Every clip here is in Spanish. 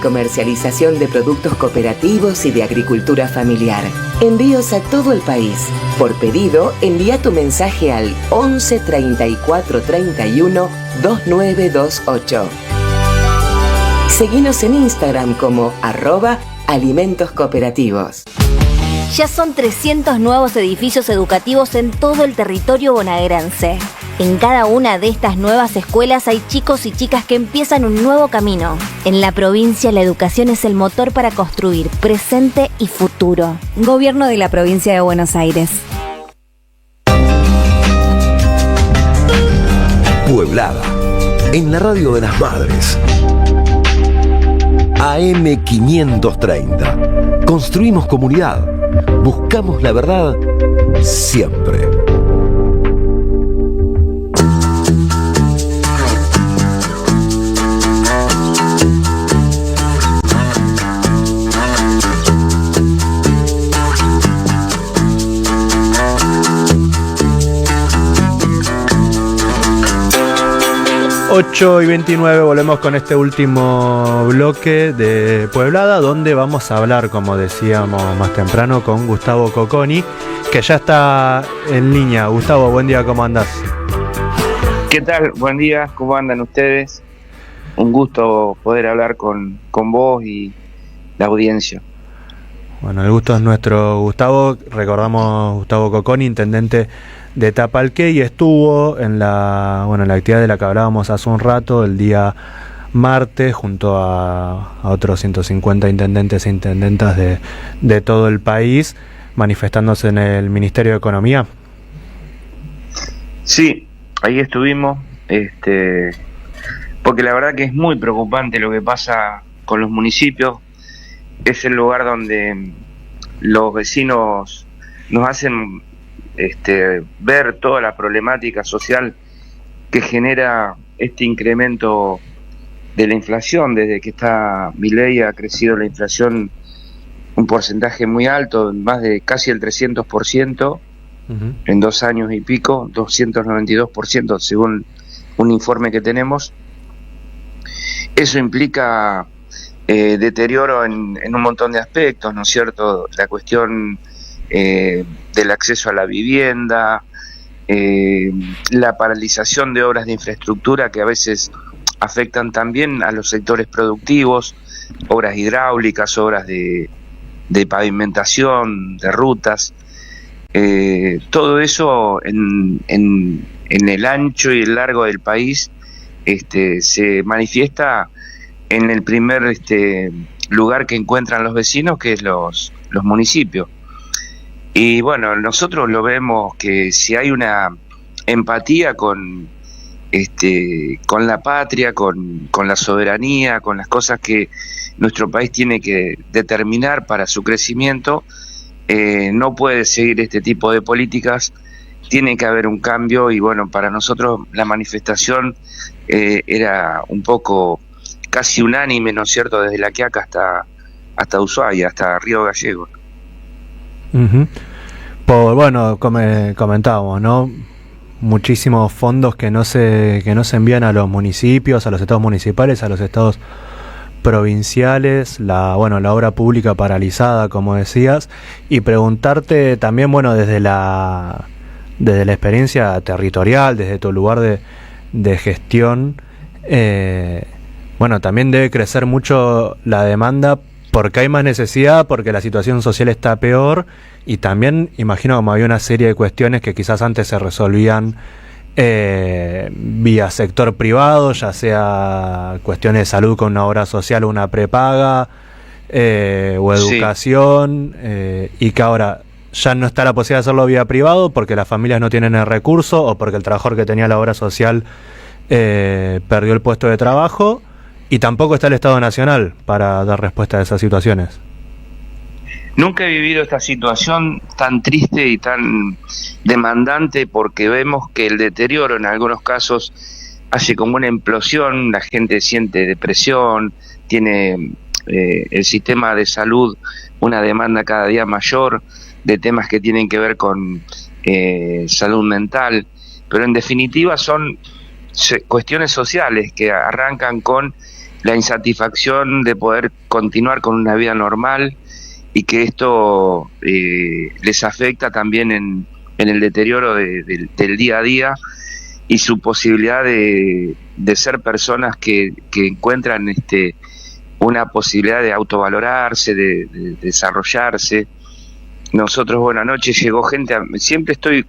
Comercialización de productos cooperativos y de agricultura familiar. Envíos a todo el país. Por pedido, envía tu mensaje al 11 34 31 2928. Seguinos en Instagram como @alimentoscooperativos. Ya son 300 nuevos edificios educativos en todo el territorio bonaerense. En cada una de estas nuevas escuelas hay chicos y chicas que empiezan un nuevo camino. En la provincia, la educación es el motor para construir presente y futuro. Gobierno de la Provincia de Buenos Aires. Pueblada, en la radio de las madres. AM 530. Construimos comunidad. Buscamos la verdad siempre. 8:29, volvemos con este último bloque de Pueblada, donde vamos a hablar, como decíamos más temprano, con Gustavo Cocconi, que ya está en línea. Gustavo, buen día, ¿cómo andás? ¿Qué tal? Buen día, ¿cómo andan ustedes? Un gusto poder hablar con vos y la audiencia. Bueno, el gusto es nuestro, Gustavo. Recordamos Gustavo Cocconi, intendente de Tapalqué, y estuvo en la actividad de la que hablábamos hace un rato, el día martes, junto a otros 150 intendentes e intendentas de todo el país, manifestándose en el Ministerio de Economía. Sí, ahí estuvimos, porque la verdad que es muy preocupante lo que pasa con los municipios. Es el lugar donde los vecinos nos hacen ver toda la problemática social que genera este incremento de la inflación. Desde que está Milei ha crecido la inflación un porcentaje muy alto, más de casi el 300%, en 2 años y pico, 292% según un informe que tenemos. Eso implica deterioro en un montón de aspectos, ¿no es cierto? La cuestión del acceso a la vivienda, la paralización de obras de infraestructura que a veces afectan también a los sectores productivos, obras hidráulicas, obras de pavimentación, de rutas, todo eso en el ancho y el largo del país se manifiesta en el primer lugar que encuentran los vecinos, que es los municipios. Y bueno, nosotros lo vemos que si hay una empatía con la patria, con la soberanía, con las cosas que nuestro país tiene que determinar para su crecimiento, no puede seguir este tipo de políticas, tiene que haber un cambio. Y bueno, para nosotros la manifestación era un poco casi unánime, ¿no es cierto?, desde La Quiaca hasta Ushuaia, hasta Río Gallegos. Comentábamos, ¿no? Muchísimos fondos que no se envían a los municipios, a los estados municipales, a los estados provinciales, la obra pública paralizada, como decías, y preguntarte también, desde la experiencia territorial, desde tu lugar de gestión, también debe crecer mucho la demanda porque hay más necesidad, porque la situación social está peor, y también imagino como había una serie de cuestiones que quizás antes se resolvían vía sector privado, ya sea cuestiones de salud con una obra social o una prepaga, o educación, y que ahora ya no está la posibilidad de hacerlo vía privado porque las familias no tienen el recurso o porque el trabajador que tenía la obra social perdió el puesto de trabajo, y tampoco está el Estado Nacional para dar respuesta a esas situaciones. Nunca he vivido esta situación tan triste y tan demandante, porque vemos que el deterioro en algunos casos hace como una implosión, la gente siente depresión, tiene el sistema de salud una demanda cada día mayor de temas que tienen que ver con salud mental, pero en definitiva son cuestiones sociales que arrancan con la insatisfacción de poder continuar con una vida normal, y que esto les afecta también en el deterioro del día a día y su posibilidad de ser personas que encuentran una posibilidad de autovalorarse, de desarrollarse. Nosotros, bueno, anoche llegó gente, siempre estoy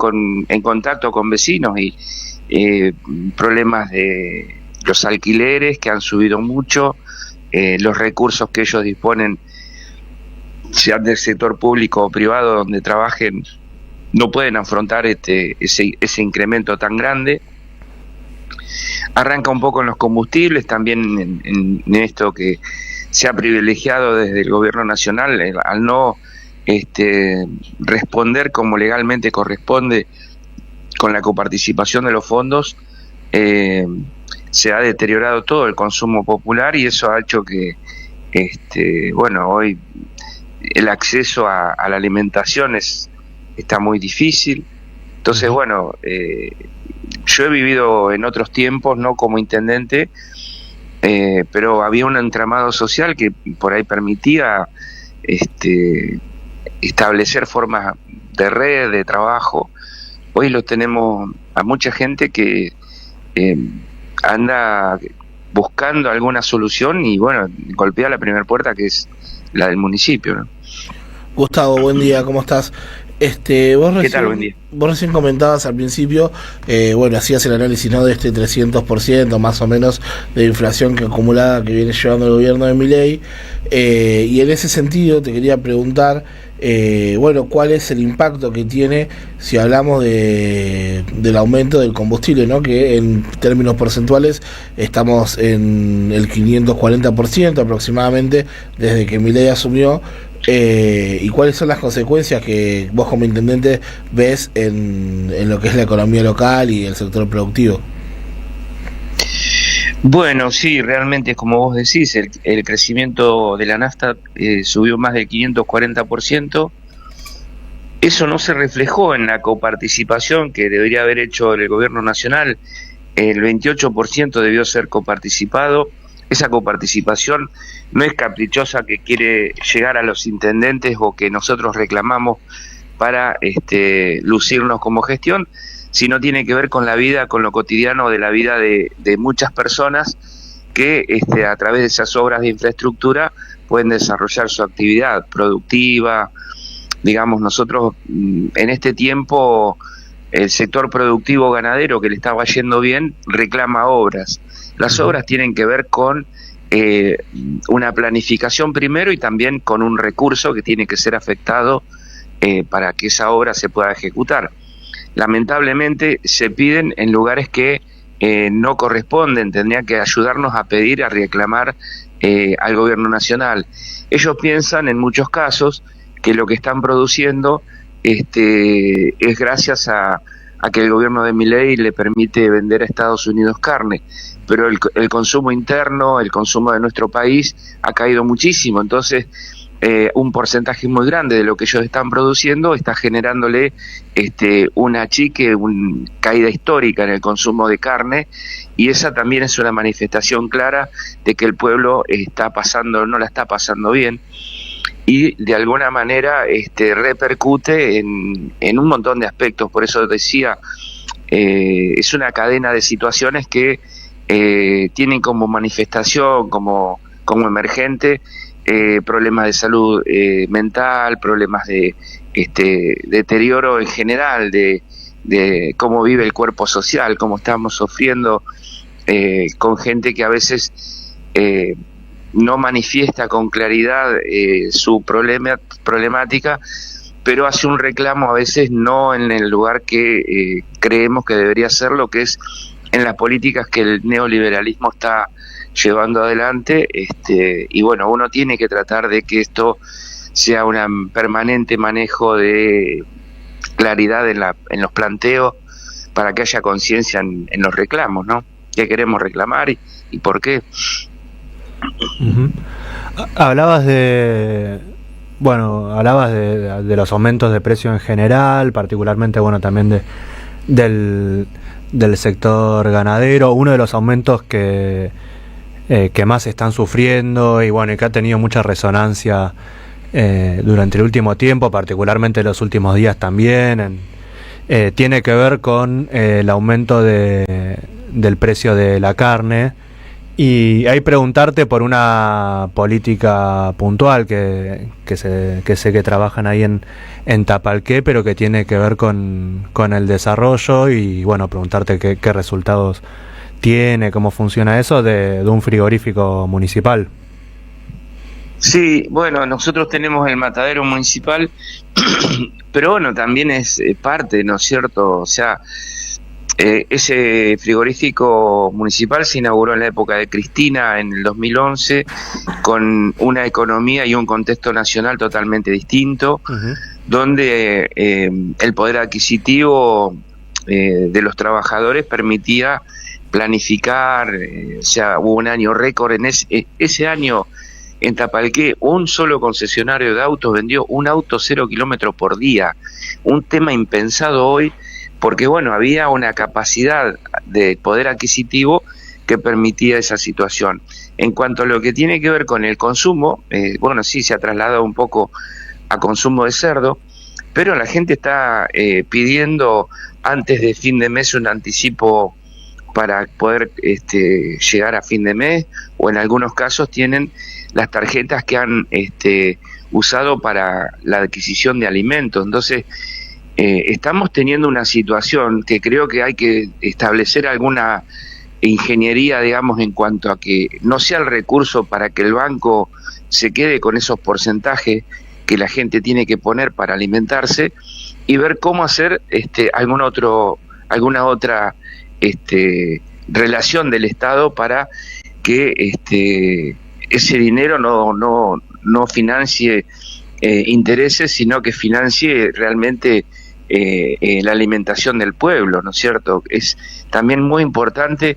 en contacto con vecinos y problemas de los alquileres que han subido mucho, los recursos que ellos disponen, sean del sector público o privado donde trabajen, no pueden afrontar ese incremento tan grande. Arranca un poco en los combustibles, también en esto que se ha privilegiado desde el gobierno nacional, al no responder como legalmente corresponde con la coparticipación de los fondos, se ha deteriorado todo el consumo popular, y eso ha hecho que hoy el acceso a la alimentación está muy difícil. Entonces, bueno, yo he vivido en otros tiempos, no como intendente, pero había un entramado social que por ahí permitía establecer formas de red, de trabajo. Hoy lo tenemos a mucha gente que anda buscando alguna solución y, bueno, golpea la primera puerta, que es la del municipio, ¿no? Gustavo, buen día, ¿cómo estás? ¿Qué tal? Buen día. Vos recién comentabas al principio, hacías el análisis, ¿no?, de 300% más o menos de inflación acumulada que viene llevando el gobierno de Milei, y en ese sentido te quería preguntar, ¿cuál es el impacto que tiene si hablamos del aumento del combustible, ¿no?, que en términos porcentuales estamos en el 540% aproximadamente desde que Milei asumió? ¿Y cuáles son las consecuencias que vos como intendente ves en lo que es la economía local y el sector productivo? Bueno, sí, realmente, como vos decís, el crecimiento de la nafta subió más del 540%. Eso no se reflejó en la coparticipación que debería haber hecho el gobierno nacional. El 28% debió ser coparticipado. Esa coparticipación no es caprichosa, que quiere llegar a los intendentes o que nosotros reclamamos para lucirnos como gestión, sino tiene que ver con la vida, con lo cotidiano de la vida de muchas personas que a través de esas obras de infraestructura pueden desarrollar su actividad productiva. Digamos, nosotros en este tiempo el sector productivo ganadero, que le estaba yendo bien, reclama obras. Las obras tienen que ver con una planificación primero, y también con un recurso que tiene que ser afectado para que esa obra se pueda ejecutar. Lamentablemente se piden en lugares que no corresponden. Tendrían que ayudarnos a pedir, a reclamar al gobierno nacional. Ellos piensan en muchos casos que lo que están produciendo es gracias a que el gobierno de Milei le permite vender a Estados Unidos carne, pero el consumo interno, el consumo de nuestro país ha caído muchísimo. Entonces un porcentaje muy grande de lo que ellos están produciendo está generándole una caída histórica en el consumo de carne, y esa también es una manifestación clara de que el pueblo no la está pasando bien, y de alguna manera repercute en un montón de aspectos. Por eso decía, es una cadena de situaciones que tienen como manifestación, como emergente, problemas de salud mental, problemas de deterioro en general de cómo vive el cuerpo social, cómo estamos sufriendo con gente que a veces no manifiesta con claridad su problemática, pero hace un reclamo a veces no en el lugar que creemos que debería serlo, que es en las políticas que el neoliberalismo está llevando adelante, y bueno, uno tiene que tratar de que esto sea un permanente manejo de claridad en los planteos, para que haya conciencia en los reclamos, ¿no? ¿Qué queremos reclamar y por qué? Uh-huh. Hablabas de los aumentos de precio en general, particularmente, bueno, también del sector ganadero. Uno de los aumentos que que más están sufriendo, y bueno, y que ha tenido mucha resonancia durante el último tiempo, particularmente los últimos días también, tiene que ver con el aumento del precio de la carne. Y ahí preguntarte por una política puntual que sé que trabajan ahí en Tapalqué, pero que tiene que ver con el desarrollo, y bueno, preguntarte qué resultados tiene, cómo funciona eso de un frigorífico municipal. Sí, bueno, nosotros tenemos el matadero municipal, pero bueno, también es parte, ¿no es cierto? O sea, ese frigorífico municipal se inauguró en la época de Cristina, en el 2011, con una economía y un contexto nacional totalmente distinto, donde el poder adquisitivo de los trabajadores permitía planificar, o sea, hubo un año récord en ese año. En Tapalqué, un solo concesionario de autos vendió un auto 0 kilómetros por día, un tema impensado hoy, porque bueno, había una capacidad de poder adquisitivo que permitía esa situación. En cuanto a lo que tiene que ver con el consumo, bueno, sí, se ha trasladado un poco a consumo de cerdo, pero la gente está pidiendo antes de fin de mes un anticipo para poder llegar a fin de mes, o en algunos casos tienen las tarjetas que han usado para la adquisición de alimentos. Entonces, estamos teniendo una situación que creo que hay que establecer alguna ingeniería, digamos, en cuanto a que no sea el recurso para que el banco se quede con esos porcentajes que la gente tiene que poner para alimentarse, y ver cómo hacer alguna otra relación del Estado para que ese dinero no financie intereses, sino que financie realmente la alimentación del pueblo, ¿no es cierto? Es también muy importante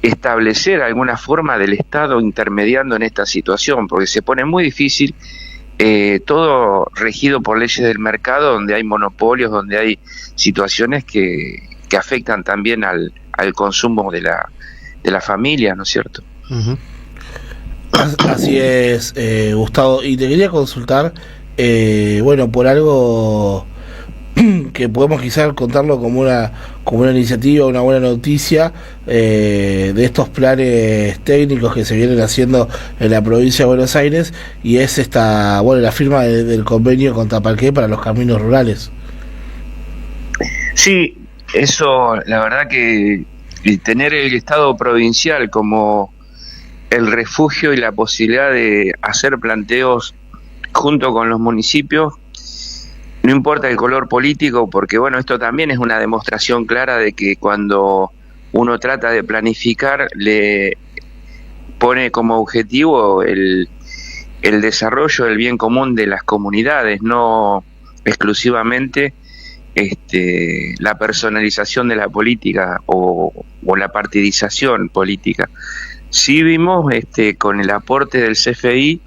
establecer alguna forma del Estado intermediando en esta situación, porque se pone muy difícil, todo regido por leyes del mercado, donde hay monopolios, donde hay situaciones que afectan también al consumo de la familia, ¿no es cierto? Uh-huh. Así es, Gustavo, y te quería consultar, bueno, por algo que podemos quizás contarlo como una iniciativa, una buena noticia, de estos planes técnicos que se vienen haciendo en la provincia de Buenos Aires, y es la firma del convenio con Tapalqué para los caminos rurales. Sí, eso, la verdad que tener el Estado provincial como el refugio y la posibilidad de hacer planteos junto con los municipios, no importa el color político, porque bueno, esto también es una demostración clara de que cuando uno trata de planificar, le pone como objetivo el desarrollo del bien común de las comunidades, no exclusivamente la personalización de la política o la partidización política. Sí vimos con el aporte del CFI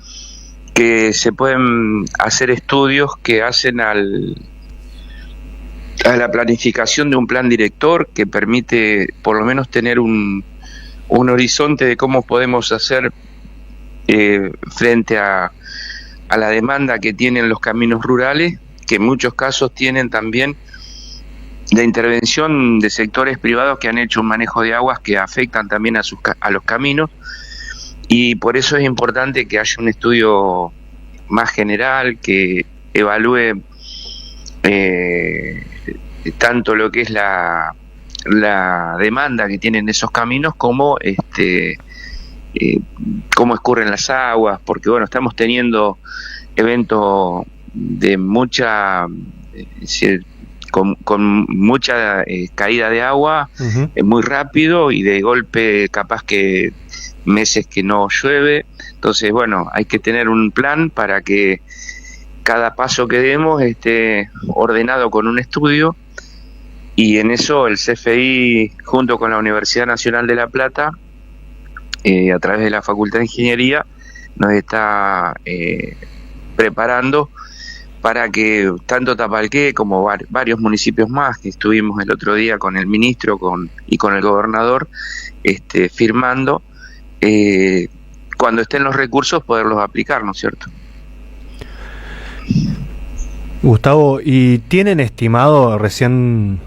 que se pueden hacer estudios que hacen a la planificación de un plan director que permite por lo menos tener un horizonte de cómo podemos hacer frente a la demanda que tienen los caminos rurales, que en muchos casos tienen también la intervención de sectores privados que han hecho un manejo de aguas que afectan también a los caminos, y por eso es importante que haya un estudio más general que evalúe tanto lo que es la demanda que tienen esos caminos como cómo escurren las aguas, porque bueno, estamos teniendo eventos de mucha con mucha caída de agua, uh-huh, muy rápido, y de golpe capaz que meses que no llueve. Entonces bueno, hay que tener un plan para que cada paso que demos esté ordenado con un estudio, y en eso el CFI junto con la Universidad Nacional de La Plata, a través de la Facultad de Ingeniería, nos está preparando para que tanto Tapalqué como varios municipios más, que estuvimos el otro día con el ministro y con el gobernador firmando, cuando estén los recursos poderlos aplicar, ¿no es cierto? Gustavo, ¿y tienen estimado recién,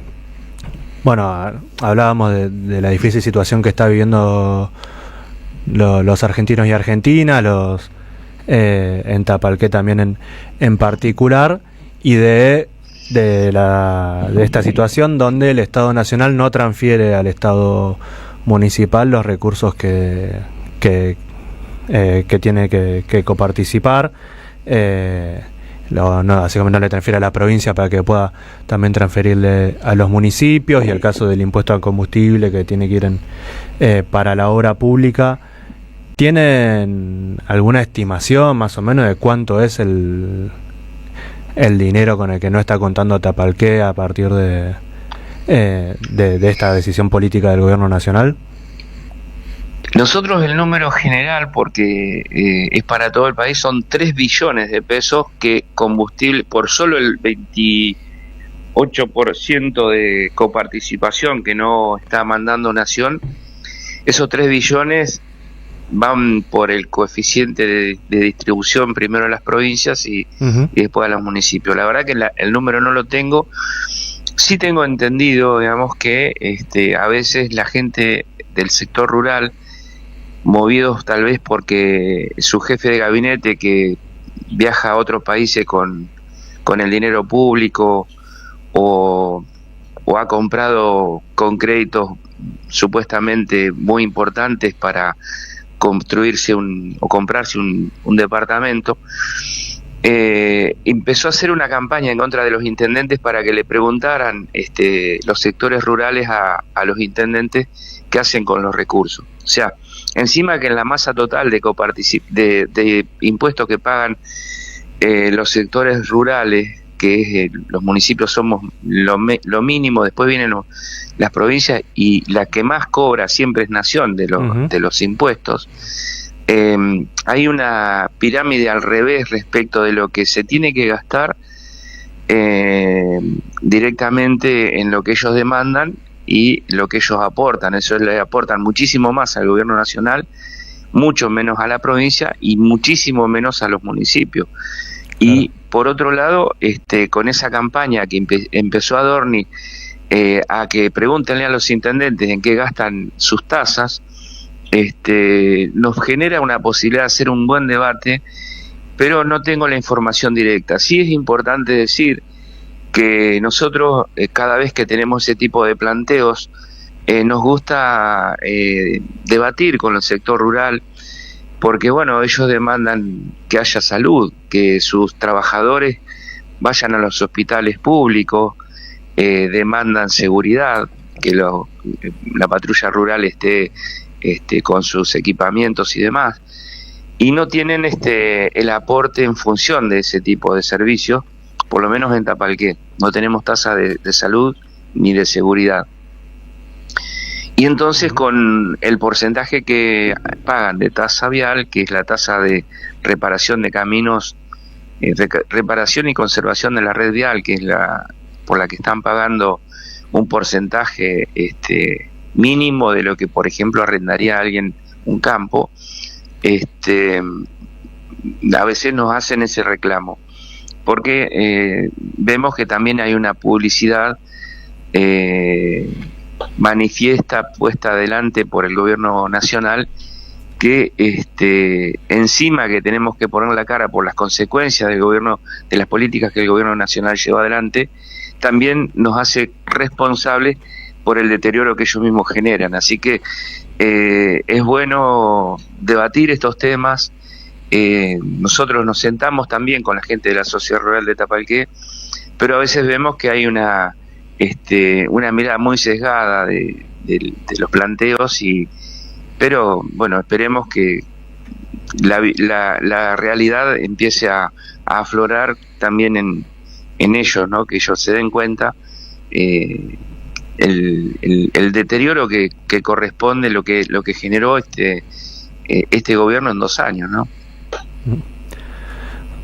bueno, hablábamos de la difícil situación que está viviendo los argentinos y argentinas, en Tapalqué también en particular, y de esta situación donde el Estado Nacional no transfiere al Estado municipal los recursos que tiene que coparticipar, así como no le transfiere a la provincia para que pueda también transferirle a los municipios, y el caso del impuesto al combustible que tiene que ir para la obra pública. ¿Tienen alguna estimación más o menos de cuánto es el dinero con el que no está contando Tapalqué a partir de esta decisión política del gobierno nacional? Nosotros el número general, porque es para todo el país, son 3 billones de pesos que combustible, por solo el 28% de coparticipación que no está mandando Nación, esos 3 billones van por el coeficiente de distribución primero a las provincias y después a los municipios. La verdad que el número no lo tengo. Sí tengo entendido, digamos, que a veces la gente del sector rural, movidos tal vez porque su jefe de gabinete que viaja a otros países con el dinero público o ha comprado con créditos supuestamente muy importantes para construirse o comprarse un departamento, empezó a hacer una campaña en contra de los intendentes para que le preguntaran los sectores rurales a los intendentes qué hacen con los recursos. O sea, encima que en la masa total de impuestos que pagan los sectores rurales, que los municipios somos lo mínimo, después vienen las provincias, y la que más cobra siempre es Nación de los impuestos. Hay una pirámide al revés respecto de lo que se tiene que gastar directamente en lo que ellos demandan y lo que ellos aportan. Eso le aportan muchísimo más al gobierno nacional, mucho menos a la provincia y muchísimo menos a los municipios. Y por otro lado, con esa campaña que empezó Adorni, a que pregúntenle a los intendentes en qué gastan sus tasas, nos genera una posibilidad de hacer un buen debate, pero no tengo la información directa. Sí es importante decir que nosotros, cada vez que tenemos ese tipo de planteos, nos gusta debatir con el sector rural, porque bueno, ellos demandan que haya salud, que sus trabajadores vayan a los hospitales públicos, demandan seguridad, que la patrulla rural esté con sus equipamientos y demás, y no tienen el aporte en función de ese tipo de servicios, por lo menos en Tapalqué. No tenemos tasa de salud ni de seguridad. Y entonces con el porcentaje que pagan de tasa vial, que es la tasa de reparación de caminos, reparación y conservación de la red vial, que es por la que están pagando un porcentaje mínimo de lo que, por ejemplo, arrendaría a alguien un campo, a veces nos hacen ese reclamo, porque vemos que también hay una publicidad manifiesta, puesta adelante por el gobierno nacional, que encima que tenemos que poner la cara por las consecuencias del gobierno, de las políticas que el gobierno nacional lleva adelante, también nos hace responsables por el deterioro que ellos mismos generan. Así que es bueno debatir estos temas. Nosotros nos sentamos también con la gente de la Sociedad Rural de Tapalqué, pero a veces vemos que hay una mirada muy sesgada de los planteos, pero bueno, esperemos que la realidad empiece a aflorar también en ellos, ¿no? Que ellos se den cuenta el deterioro que corresponde, lo que generó este gobierno en 2 años, ¿no?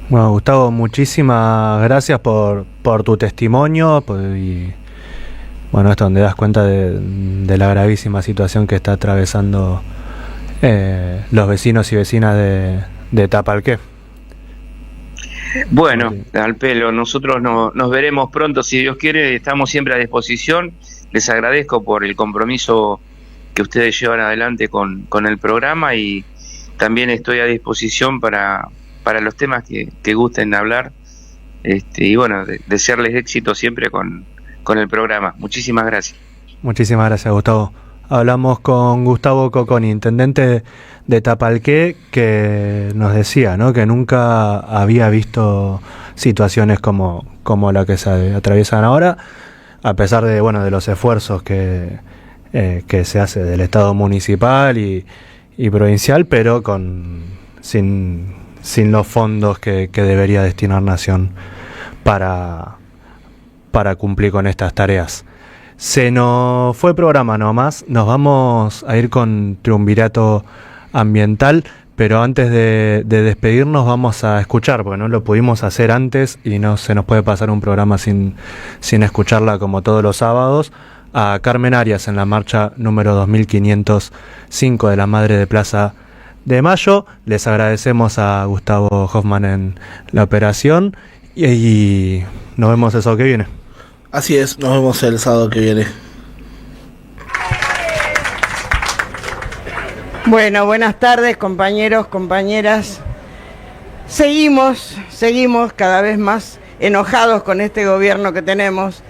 Bueno, Gustavo, muchísimas gracias por tu testimonio, y bueno, esto donde das cuenta de la gravísima situación que está atravesando los vecinos y vecinas de Tapalqué. Bueno, al pelo, nosotros nos veremos pronto, si Dios quiere, estamos siempre a disposición. Les agradezco por el compromiso que ustedes llevan adelante con el programa, y también estoy a disposición para los temas que gusten hablar, y bueno, desearles éxito siempre con el programa. Muchísimas gracias. Muchísimas gracias, Gustavo. Hablamos con Gustavo Coconi, intendente de Tapalqué, que nos decía, ¿no?, que nunca había visto situaciones como la que se atraviesan ahora, a pesar de, bueno, de los esfuerzos que se hace del Estado municipal y provincial, pero sin los fondos que debería destinar Nación para cumplir con estas tareas. Se nos fue el programa nomás, nos vamos a ir con Triunvirato Ambiental, pero antes de despedirnos vamos a escuchar, porque no lo pudimos hacer antes y no se nos puede pasar un programa sin escucharla como todos los sábados, a Carmen Arias en la marcha número 2505 de la Madre de Plaza de Mayo. Les agradecemos a Gustavo Hoffman en la operación y nos vemos el sábado que viene. Así es, nos vemos el sábado que viene. Bueno, buenas tardes, compañeros, compañeras. Seguimos cada vez más enojados con este gobierno que tenemos,